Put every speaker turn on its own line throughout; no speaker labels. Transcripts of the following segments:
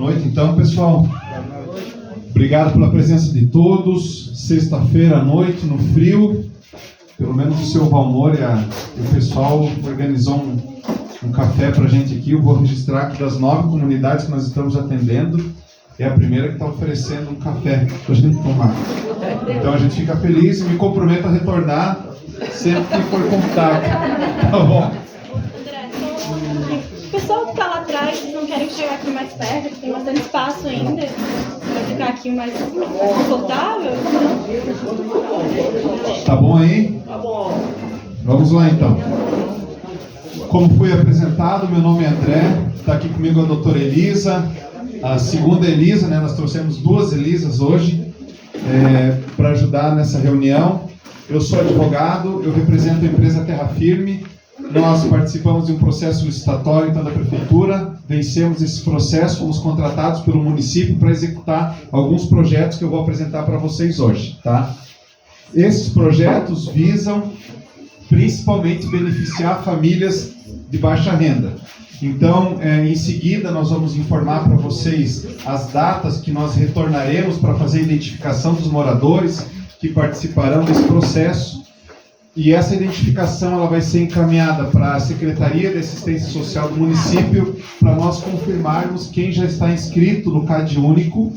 noite, então, pessoal. Obrigado pela presença de todos. Sexta-feira à noite, no frio. Pelo menos o seu Valmor e o pessoal organizou um café para a gente aqui. Eu vou registrar que das 9 comunidades que nós estamos atendendo, é a primeira que está oferecendo um café para a gente tomar. Então a gente fica feliz e me comprometo a retornar sempre que for convidado. Tá bom?
O pessoal que está lá atrás, vocês não querem chegar aqui mais perto, que tem bastante espaço ainda, para ficar aqui mais confortável?
Tá bom aí? Tá bom. Vamos lá então. Como fui apresentado, meu nome é André, está aqui comigo a doutora Elisa, a segunda Elisa, né? Nós trouxemos 2 Elisas hoje para ajudar nessa reunião. Eu sou advogado, eu represento a empresa Terra Firme. Nós participamos de um processo licitatório então, da Prefeitura, vencemos esse processo, fomos contratados pelo município para executar alguns projetos que eu vou apresentar para vocês hoje. Tá? Esses projetos visam principalmente beneficiar famílias de baixa renda. Então, em seguida, nós vamos informar para vocês as datas que nós retornaremos para fazer a identificação dos moradores que participarão desse processo. E essa identificação ela vai ser encaminhada para a Secretaria de Assistência Social do município para nós confirmarmos quem já está inscrito no CAD único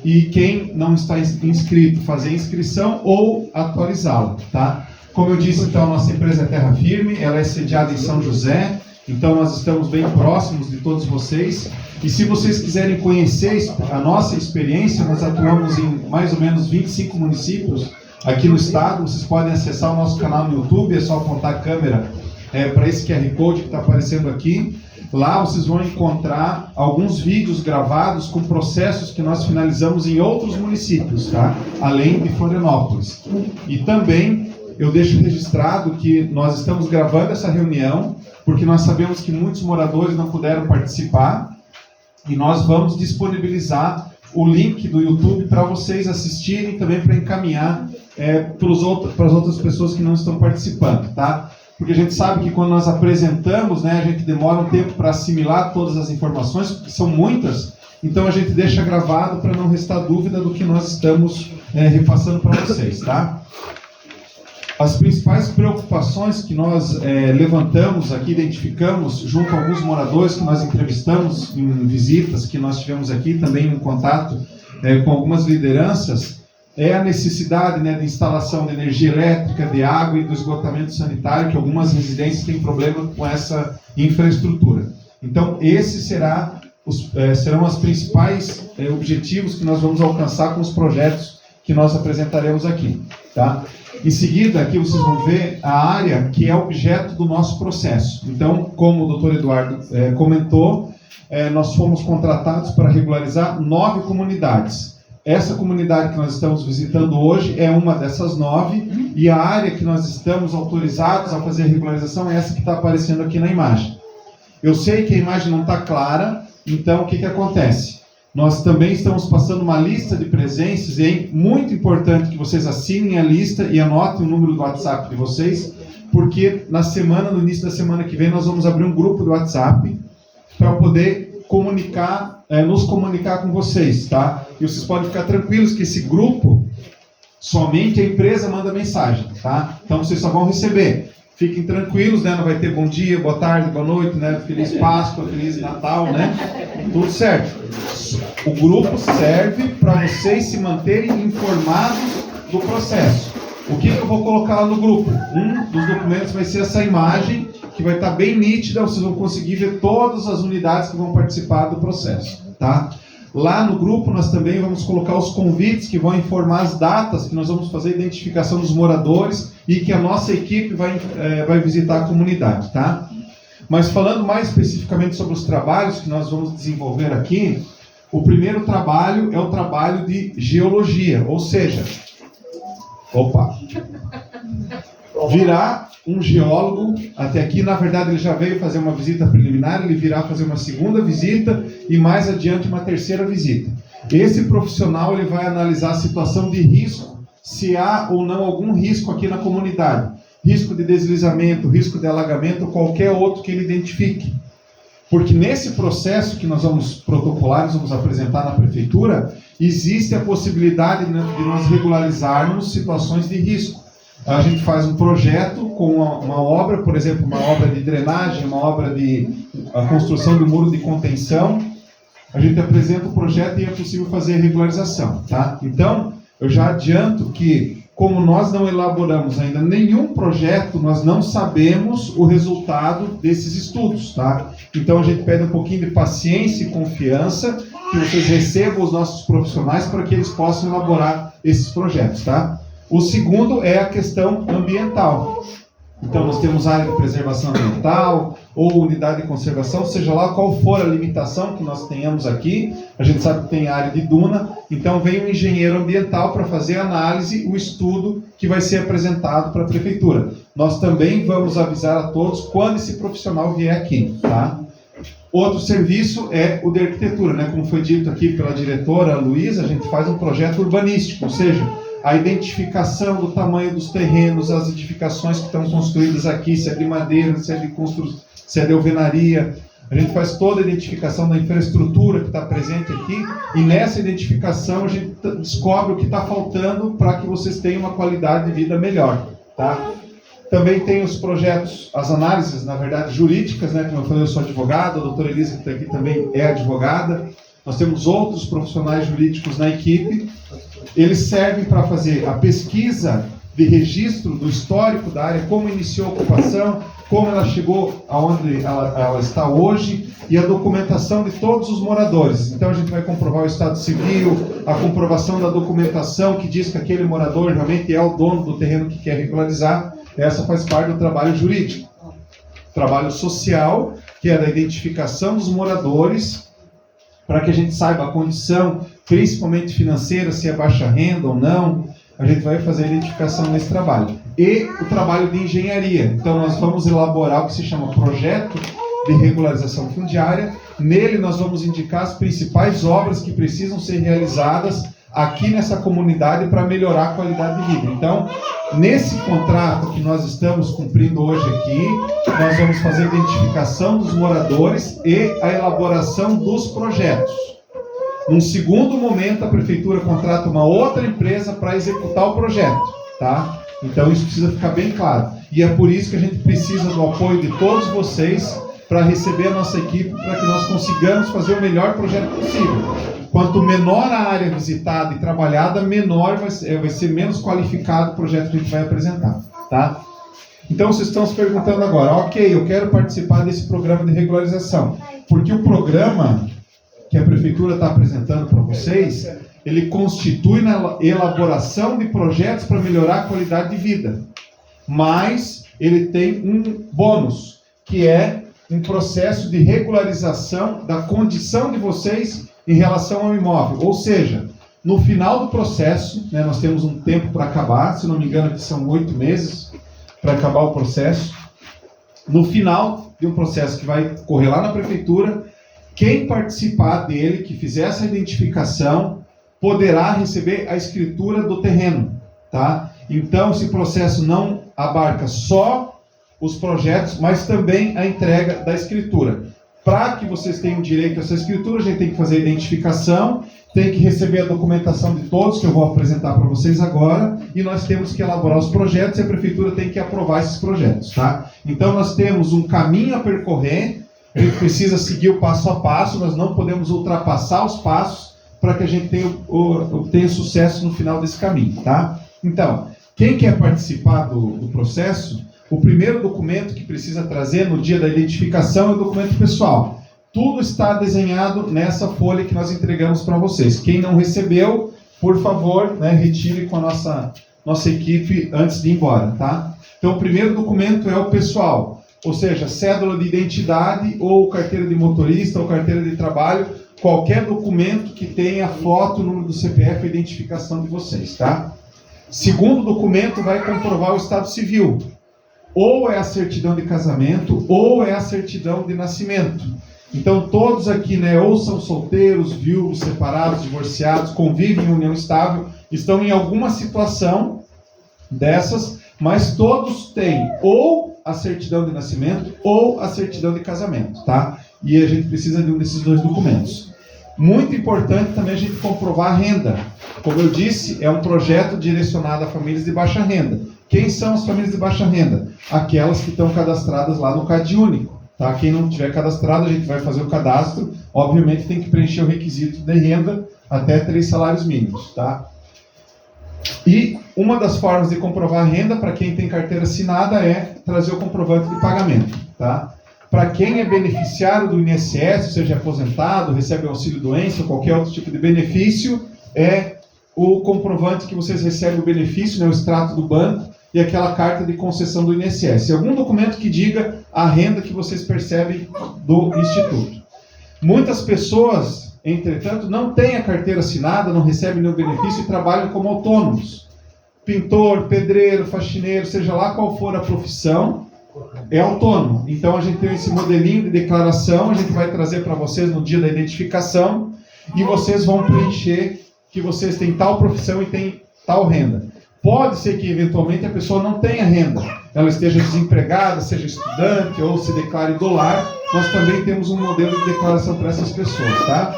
e quem não está inscrito, fazer a inscrição ou atualizá-la, tá? Como eu disse, então, a nossa empresa é Terra Firme, ela é sediada em São José, então nós estamos bem próximos de todos vocês. E se vocês quiserem conhecer a nossa experiência, nós atuamos em mais ou menos 25 municípios aqui no estado. Vocês podem acessar o nosso canal no YouTube, é só apontar a câmera para esse QR Code que está aparecendo aqui. Lá vocês vão encontrar alguns vídeos gravados com processos que nós finalizamos em outros municípios, tá? Além de Florianópolis. E também eu deixo registrado que nós estamos gravando essa reunião porque nós sabemos que muitos moradores não puderam participar e nós vamos disponibilizar o link do YouTube para vocês assistirem, também para encaminhar para as outras pessoas que não estão participando, tá? Porque a gente sabe que quando nós apresentamos, né, a gente demora um tempo para assimilar todas as informações, porque são muitas, então a gente deixa gravado para não restar dúvida do que nós estamos repassando para vocês, tá? As principais preocupações que nós levantamos aqui, identificamos junto a alguns moradores que nós entrevistamos em visitas que nós tivemos aqui, também em contato com algumas lideranças, é a necessidade, né, de instalação de energia elétrica, de água e do esgotamento sanitário, que algumas residências têm problema com essa infraestrutura. Então, esses serão os principais objetivos que nós vamos alcançar com os projetos que nós apresentaremos aqui. Tá? Em seguida, aqui vocês vão ver a área que é objeto do nosso processo. Então, como o doutor Eduardo comentou, nós fomos contratados para regularizar 9 comunidades. Essa comunidade que nós estamos visitando hoje é uma dessas 9, e a área que nós estamos autorizados a fazer a regularização é essa que está aparecendo aqui na imagem. Eu sei que a imagem não está clara, então o que acontece? Nós também estamos passando uma lista de presenças, e é muito importante que vocês assinem a lista e anotem o número do WhatsApp de vocês, porque no início da semana que vem, nós vamos abrir um grupo do WhatsApp para poder nos comunicar com vocês, tá? E vocês podem ficar tranquilos que esse grupo, somente a empresa manda mensagem, tá? Então vocês só vão receber. Fiquem tranquilos, né? Não vai ter bom dia, boa tarde, boa noite, né? Feliz Páscoa, Feliz Natal, né? Tudo certo. O grupo serve para vocês se manterem informados do processo. O que eu vou colocar lá no grupo? Um dos documentos vai ser essa imagem, que vai estar bem nítida, vocês vão conseguir ver todas as unidades que vão participar do processo, tá? Lá no grupo nós também vamos colocar os convites que vão informar as datas que nós vamos fazer a identificação dos moradores e que a nossa equipe vai visitar a comunidade, tá? Mas falando mais especificamente sobre os trabalhos que nós vamos desenvolver aqui, o primeiro trabalho é o trabalho de geologia, ou seja, virá um geólogo, até aqui na verdade ele já veio fazer uma visita preliminar, ele virá fazer uma segunda visita e mais adiante uma terceira visita. Esse profissional ele vai analisar a situação de risco, se há ou não algum risco aqui na comunidade, risco de deslizamento, risco de alagamento, qualquer outro que ele identifique. Porque nesse processo que nós vamos protocolar, nós vamos apresentar na prefeitura, existe a possibilidade de nós regularizarmos situações de risco. A gente faz um projeto com uma obra, por exemplo, uma obra de drenagem, uma obra de a construção do muro de contenção. A gente apresenta o projeto e é possível fazer a regularização, tá? Então, eu já adianto que, como nós não elaboramos ainda nenhum projeto, nós não sabemos o resultado desses estudos, tá? Então, a gente pede um pouquinho de paciência e confiança, que vocês recebam os nossos profissionais para que eles possam elaborar esses projetos, tá? O segundo é a questão ambiental. Então, nós temos área de preservação ambiental ou unidade de conservação, seja lá qual for a limitação que nós tenhamos aqui. A gente sabe que tem área de duna, então vem um engenheiro ambiental para fazer a análise, o estudo que vai ser apresentado para a prefeitura. Nós também vamos avisar a todos quando esse profissional vier aqui, tá? Outro serviço é o de arquitetura, né? Como foi dito aqui pela diretora Luísa, a gente faz um projeto urbanístico, ou seja, a identificação do tamanho dos terrenos, as edificações que estão construídas aqui, se é de madeira, se é de alvenaria. A gente faz toda a identificação da infraestrutura que está presente aqui e nessa identificação a gente descobre o que está faltando para que vocês tenham uma qualidade de vida melhor, tá? Também tem os projetos, as análises, na verdade, jurídicas, né? Como eu falei, eu sou advogado, a doutora Elisa que está aqui também é advogada. Nós temos outros profissionais jurídicos na equipe. Eles servem para fazer a pesquisa de registro do histórico da área, como iniciou a ocupação, como ela chegou aonde ela está hoje e a documentação de todos os moradores. Então a gente vai comprovar o estado civil, a comprovação da documentação que diz que aquele morador realmente é o dono do terreno que quer regularizar. Essa faz parte do trabalho jurídico. Trabalho social, que é da identificação dos moradores, para que a gente saiba a condição, principalmente financeira, se é baixa renda ou não. A gente vai fazer a identificação nesse trabalho. E o trabalho de engenharia. Então, nós vamos elaborar o que se chama projeto de regularização fundiária. Nele, nós vamos indicar as principais obras que precisam ser realizadas aqui nessa comunidade para melhorar a qualidade de vida. Então, nesse contrato que nós estamos cumprindo hoje aqui, nós vamos fazer a identificação dos moradores e a elaboração dos projetos. Num segundo momento, a prefeitura contrata uma outra empresa para executar o projeto, tá? Então, isso precisa ficar bem claro. E é por isso que a gente precisa do apoio de todos vocês para receber a nossa equipe, para que nós consigamos fazer o melhor projeto possível. Quanto menor a área visitada e trabalhada, menor vai ser menos qualificado o projeto que a gente vai apresentar, tá? Então, vocês estão se perguntando agora, ok, eu quero participar desse programa de regularização, porque o programa que a prefeitura está apresentando para vocês, ele constitui na elaboração de projetos para melhorar a qualidade de vida, mas ele tem um bônus, que é um processo de regularização da condição de vocês em relação ao imóvel. Ou seja, no final do processo, né, nós temos um tempo para acabar, se não me engano, que são 8 meses para acabar o processo. No final de um processo que vai correr lá na prefeitura, quem participar dele, que fizer essa identificação, poderá receber a escritura do terreno, tá? Então, esse processo não abarca só os projetos, mas também a entrega da escritura. Para que vocês tenham direito a essa escritura, a gente tem que fazer a identificação, tem que receber a documentação de todos, que eu vou apresentar para vocês agora, e nós temos que elaborar os projetos e a prefeitura tem que aprovar esses projetos, tá? Então, nós temos um caminho a percorrer, a gente precisa seguir o passo a passo, nós não podemos ultrapassar os passos para que a gente tenha sucesso no final desse caminho, tá? Então, quem quer participar do processo, o primeiro documento que precisa trazer no dia da identificação é o documento pessoal. Tudo está desenhado nessa folha que nós entregamos para vocês. Quem não recebeu, por favor, né, retire com a nossa equipe antes de ir embora, tá? Então, o primeiro documento é o pessoal, ou seja, cédula de identidade ou carteira de motorista ou carteira de trabalho, qualquer documento que tenha foto, número do CPF e identificação de vocês, tá? Segundo documento vai comprovar o estado civil. Ou é a certidão de casamento, ou é a certidão de nascimento. Então, todos aqui, né, ou são solteiros, viúvos, separados, divorciados, convivem em união estável, estão em alguma situação dessas, mas todos têm ou a certidão de nascimento ou a certidão de casamento, tá? e a gente precisa de um desses dois documentos. Muito importante também a gente comprovar a renda. Como eu disse, é um projeto direcionado a famílias de baixa renda. Quem são as famílias de baixa renda? Aquelas que estão cadastradas lá no CadÚnico. Tá? Quem não tiver cadastrado, a gente vai fazer o cadastro. Obviamente tem que preencher o requisito de renda até 3 salários mínimos. Tá? E uma das formas de comprovar a renda para quem tem carteira assinada é trazer o comprovante de pagamento. Tá? Para quem é beneficiário do INSS, seja aposentado, recebe auxílio-doença ou qualquer outro tipo de benefício, é o comprovante que vocês recebem o benefício, né, o extrato do banco e aquela carta de concessão do INSS. Algum documento que diga a renda que vocês percebem do Instituto. Muitas pessoas, entretanto, não têm a carteira assinada, não recebem nenhum benefício e trabalham como autônomos. Pintor, pedreiro, faxineiro, seja lá qual for a profissão, é autônomo. Então a gente tem esse modelinho de declaração, a gente vai trazer para vocês no dia da identificação e vocês vão preencher que vocês têm tal profissão e têm tal renda. Pode ser que eventualmente a pessoa não tenha renda, ela esteja desempregada, seja estudante ou se declare dolar. Nós também temos um modelo de declaração para essas pessoas, tá?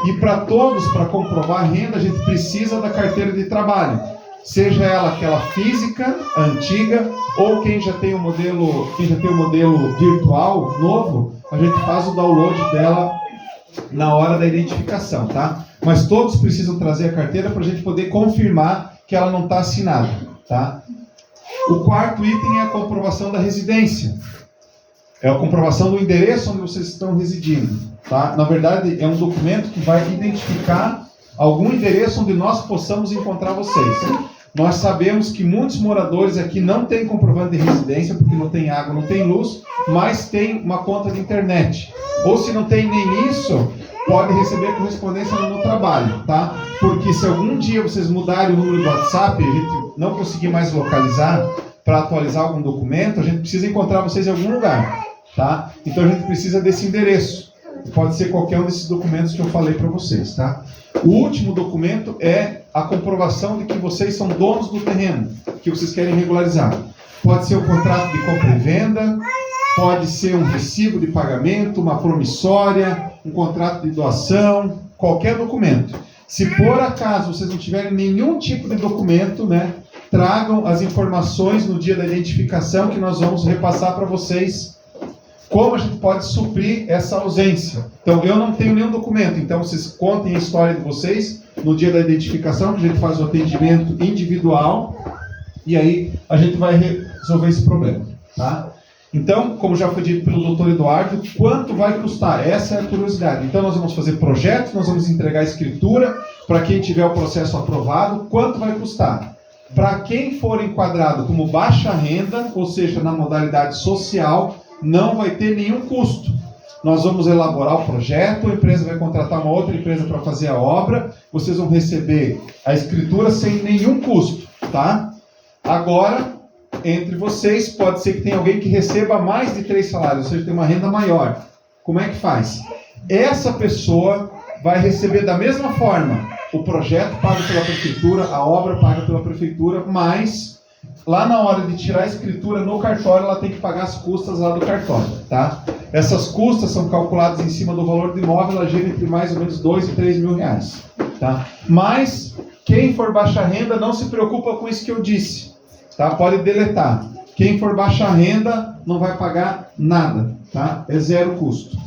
E para todos, para comprovar a renda, a gente precisa da carteira de trabalho. Seja ela aquela física, antiga, ou quem já tem o modelo virtual novo, a gente faz o download dela na hora da identificação, tá? Mas todos precisam trazer a carteira para a gente poder confirmar que ela não está assinada, tá? O quarto item é a comprovação da residência. É a comprovação do endereço onde vocês estão residindo, tá? Na verdade, é um documento que vai identificar algum endereço onde nós possamos encontrar vocês. Nós sabemos que muitos moradores aqui não têm comprovante de residência, porque não tem água, não tem luz, mas tem uma conta de internet. Ou se não tem nem isso, pode receber correspondência no trabalho, tá? Porque se algum dia vocês mudarem o número do WhatsApp e a gente não conseguir mais localizar para atualizar algum documento, a gente precisa encontrar vocês em algum lugar, tá? Então a gente precisa desse endereço. Pode ser qualquer um desses documentos que eu falei para vocês, tá? O último documento é a comprovação de que vocês são donos do terreno que vocês querem regularizar. Pode ser um contrato de compra e venda, pode ser um recibo de pagamento, uma promissória, um contrato de doação, qualquer documento. Se por acaso vocês não tiverem nenhum tipo de documento, né, tragam as informações no dia da identificação que nós vamos repassar para vocês como a gente pode suprir essa ausência. Então, eu não tenho nenhum documento, então vocês contem a história de vocês no dia da identificação, que a gente faz o atendimento individual, e aí a gente vai resolver esse problema, tá? Então, como já foi dito pelo Dr. Eduardo, quanto vai custar? Essa é a curiosidade. Então, nós vamos fazer projetos, nós vamos entregar a escritura, para quem tiver o processo aprovado, quanto vai custar? Para quem for enquadrado como baixa renda, ou seja, na modalidade social, não vai ter nenhum custo. Nós vamos elaborar o projeto, a empresa vai contratar uma outra empresa para fazer a obra, vocês vão receber a escritura sem nenhum custo, tá? Agora, entre vocês, pode ser que tenha alguém que receba mais de 3 salários, ou seja, tem uma renda maior. Como é que faz? Essa pessoa vai receber da mesma forma o projeto pago pela prefeitura, a obra paga pela prefeitura, mas lá na hora de tirar a escritura no cartório, ela tem que pagar as custas lá do cartório, tá? Essas custas são calculadas em cima do valor do imóvel, ela gira entre mais ou menos 2 e 3 mil reais, tá? Mas quem for baixa renda não se preocupa com isso que eu disse, tá? Pode deletar. Quem for baixa renda não vai pagar nada, tá? É zero custo.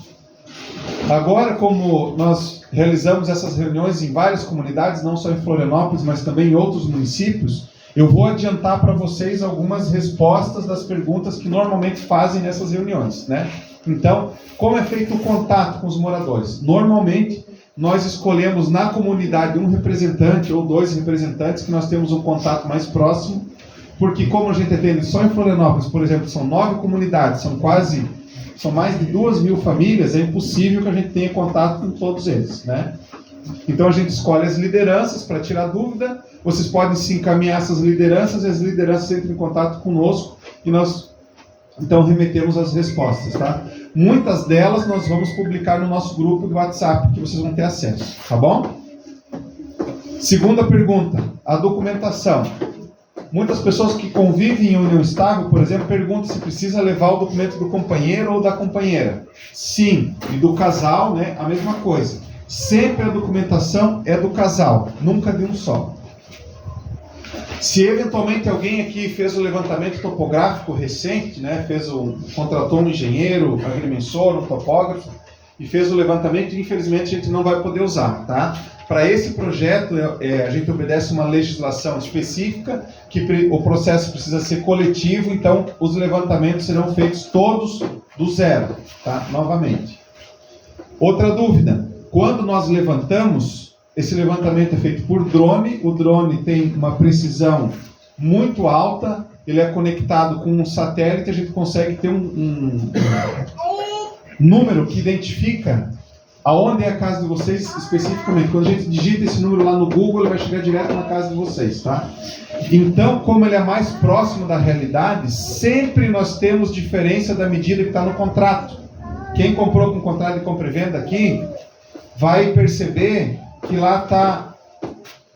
Agora, como nós realizamos essas reuniões em várias comunidades, não só em Florianópolis, mas também em outros municípios, eu vou adiantar para vocês algumas respostas das perguntas que normalmente fazem nessas reuniões, né? Então, como é feito o contato com os moradores? Normalmente, nós escolhemos na comunidade um representante ou 2 representantes que nós temos um contato mais próximo, porque como a gente atende só em Florianópolis, por exemplo, são 9 comunidades, são mais de 2.000 famílias, é impossível que a gente tenha contato com todos eles, né? Então a gente escolhe as lideranças para tirar dúvida, vocês podem se encaminhar essas lideranças e as lideranças entram em contato conosco e nós então remetemos as respostas, tá? Muitas delas nós vamos publicar no nosso grupo do WhatsApp, que vocês vão ter acesso, tá bom? Segunda pergunta, a documentação. Muitas pessoas que convivem em união estável, por exemplo, perguntam se precisa levar o documento do companheiro ou da companheira. Sim, e do casal, né, a mesma coisa. Sempre a documentação é do casal, nunca de um só. Se eventualmente alguém aqui fez o levantamento topográfico recente, né, contratou um engenheiro, um agrimensor, um topógrafo, e fez o levantamento, infelizmente a gente não vai poder usar, tá? Para esse projeto, a gente obedece uma legislação específica, que o processo precisa ser coletivo, então os levantamentos serão feitos todos do zero, tá? Novamente. Outra dúvida, quando nós levantamos, esse levantamento é feito por drone, o drone tem uma precisão muito alta, ele é conectado com um satélite, a gente consegue ter um número que identifica aonde é a casa de vocês especificamente. Quando a gente digita esse número lá no Google, ele vai chegar direto na casa de vocês, tá? Então, como ele é mais próximo da realidade, sempre nós temos diferença da medida que está no contrato. Quem comprou com contrato de compra e venda aqui, vai perceber que lá está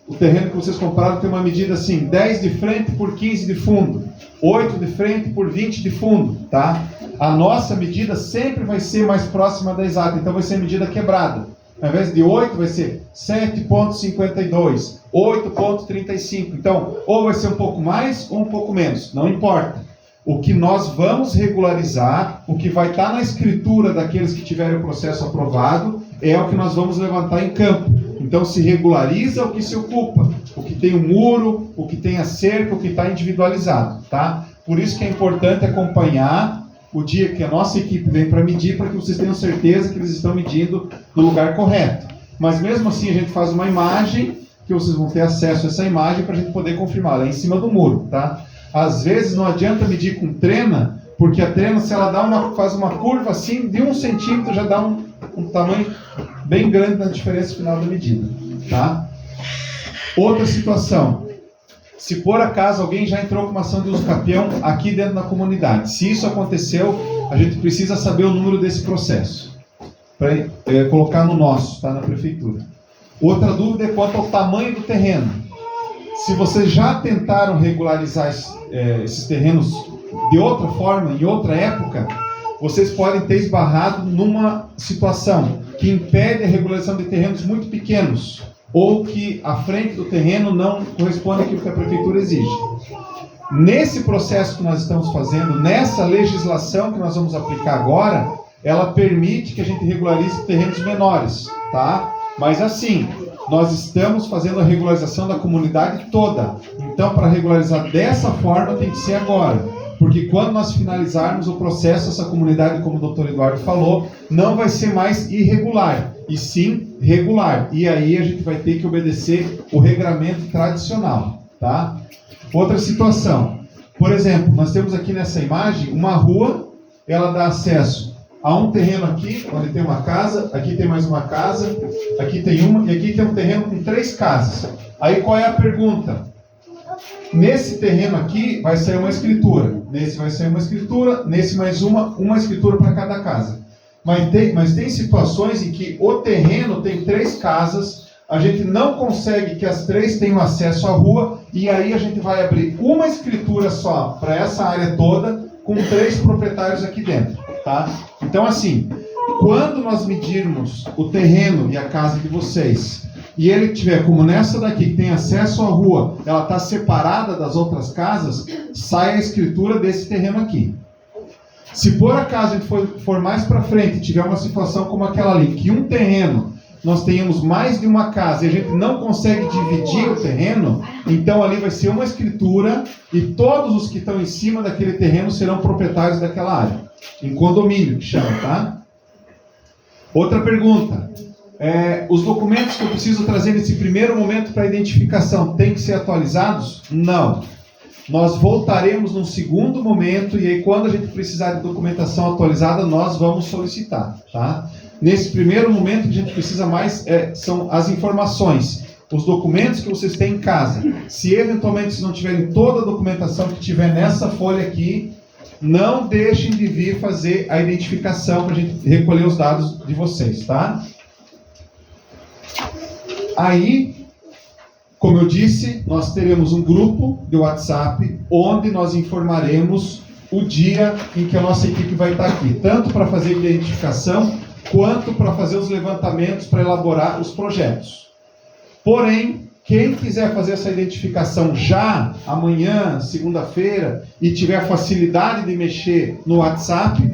o terreno que vocês compraram, tem uma medida assim, 10 de frente por 15 de fundo, 8 de frente por 20 de fundo, tá? A nossa medida sempre vai ser mais próxima da exata, então vai ser medida quebrada. Ao invés de 8, vai ser 7,52, 8,35. Então, ou vai ser um pouco mais ou um pouco menos, não importa. O que nós vamos regularizar, o que vai estar na escritura daqueles que tiverem o processo aprovado, é o que nós vamos levantar em campo. Então, se regulariza o que se ocupa, o que tem o muro, o que tem a cerca, o que está individualizado, tá? Por isso que é importante acompanhar o dia que a nossa equipe vem para medir, para que vocês tenham certeza que eles estão medindo no lugar correto. Mas mesmo assim, a gente faz uma imagem, que vocês vão ter acesso a essa imagem para a gente poder confirmar, lá em cima do muro, tá? Às vezes não adianta medir com trena, porque a trena, se ela faz uma curva assim, de 1 centímetro já dá um tamanho bem grande na diferença final da medida, tá? Outra situação, se por acaso alguém já entrou com uma ação de uso capião aqui dentro da comunidade, se isso aconteceu, a gente precisa saber o número desse processo, para colocar no nosso, tá? Na prefeitura. Outra dúvida é quanto ao tamanho do terreno. Se vocês já tentaram regularizar esses terrenos de outra forma, em outra época, vocês podem ter esbarrado numa situação que impede a regularização de terrenos muito pequenos, ou que a frente do terreno não corresponde àquilo que a prefeitura exige. Nesse processo que nós estamos fazendo, nessa legislação que nós vamos aplicar agora, ela permite que a gente regularize terrenos menores, tá? Mas assim, nós estamos fazendo a regularização da comunidade toda. Então, para regularizar dessa forma, tem que ser agora. Porque quando nós finalizarmos o processo, essa comunidade, como o Dr. Eduardo falou, não vai ser mais irregular, e sim regular. E aí a gente vai ter que obedecer o regramento tradicional, tá? Outra situação. Por exemplo, nós temos aqui nessa imagem uma rua, ela dá acesso a um terreno aqui, onde tem uma casa, aqui tem mais uma casa, aqui tem uma, e aqui tem um terreno com 3 casas. Aí qual é a pergunta? Nesse terreno aqui vai sair uma escritura, nesse vai sair uma escritura, nesse mais uma escritura para cada casa. Mas tem situações em que o terreno tem 3 casas, a gente não consegue que as 3 tenham acesso à rua, e aí a gente vai abrir uma escritura só para essa área toda, com 3 proprietários aqui dentro, tá? Então assim, quando nós medirmos o terreno e a casa de vocês, e ele tiver, como nessa daqui, que tem acesso à rua, ela está separada das outras casas, sai a escritura desse terreno aqui. Se por acaso a gente for mais para frente e tiver uma situação como aquela ali, que um terreno, nós tenhamos mais de uma casa e a gente não consegue dividir o terreno, então ali vai ser uma escritura e todos os que estão em cima daquele terreno serão proprietários daquela área. Em condomínio, que chama, tá? Outra pergunta. Os documentos que eu preciso trazer nesse primeiro momento para identificação têm que ser atualizados? Não. Nós voltaremos num segundo momento e aí quando a gente precisar de documentação atualizada, nós vamos solicitar, tá? Nesse primeiro momento, o que a gente precisa mais são as informações, os documentos que vocês têm em casa. Se eventualmente vocês não tiverem toda a documentação que tiver nessa folha aqui, não deixem de vir fazer a identificação para a gente recolher os dados de vocês, tá? Aí, Como eu disse, nós teremos um grupo de WhatsApp onde nós informaremos o dia em que a nossa equipe vai estar aqui, tanto para fazer identificação, quanto para fazer os levantamentos para elaborar os projetos. Porém, quem quiser fazer essa identificação já amanhã, segunda-feira, e tiver facilidade de mexer no WhatsApp,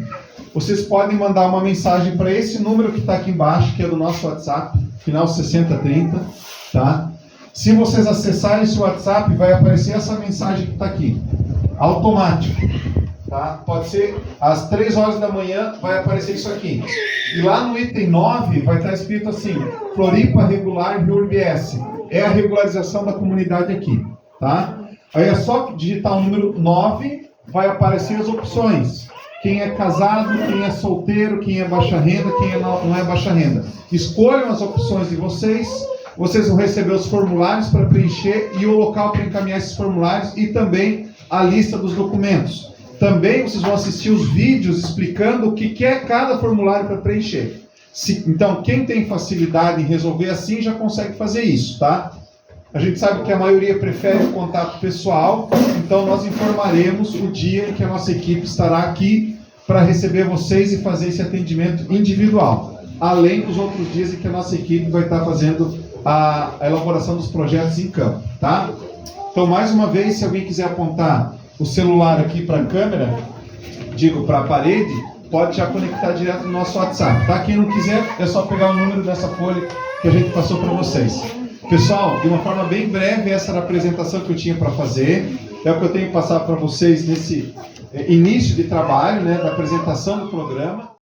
vocês podem mandar uma mensagem para esse número que está aqui embaixo, que é do nosso WhatsApp, final 6030, tá? Se vocês acessarem esse WhatsApp, vai aparecer essa mensagem que está aqui, automático, tá? Pode ser às 3 horas da manhã, vai aparecer isso aqui. E lá no item 9 vai estar escrito assim, Floripa Regular RURBS. É a regularização da comunidade aqui, tá? Aí é só digitar o número 9, vai aparecer as opções. Quem é casado, quem é solteiro, quem é baixa renda, quem não é baixa renda. Escolham as opções de vocês. Vocês vão receber os formulários para preencher e o local para encaminhar esses formulários e também a lista dos documentos. Também vocês vão assistir os vídeos explicando o que é cada formulário para preencher. Então, quem tem facilidade em resolver assim já consegue fazer isso, tá? A gente sabe que a maioria prefere o contato pessoal, então nós informaremos o dia em que a nossa equipe estará aqui para receber vocês e fazer esse atendimento individual, além dos outros dias em que a nossa equipe vai estar fazendo a elaboração dos projetos em campo, tá? Então, mais uma vez, se alguém quiser apontar o celular aqui para a câmera, para a parede, pode já conectar direto no nosso WhatsApp, tá? Quem não quiser, é só pegar o número dessa folha que a gente passou para vocês. Pessoal, de uma forma bem breve, essa era a apresentação que eu tinha para fazer. É o que eu tenho que passar para vocês nesse início de trabalho, né, da apresentação do programa.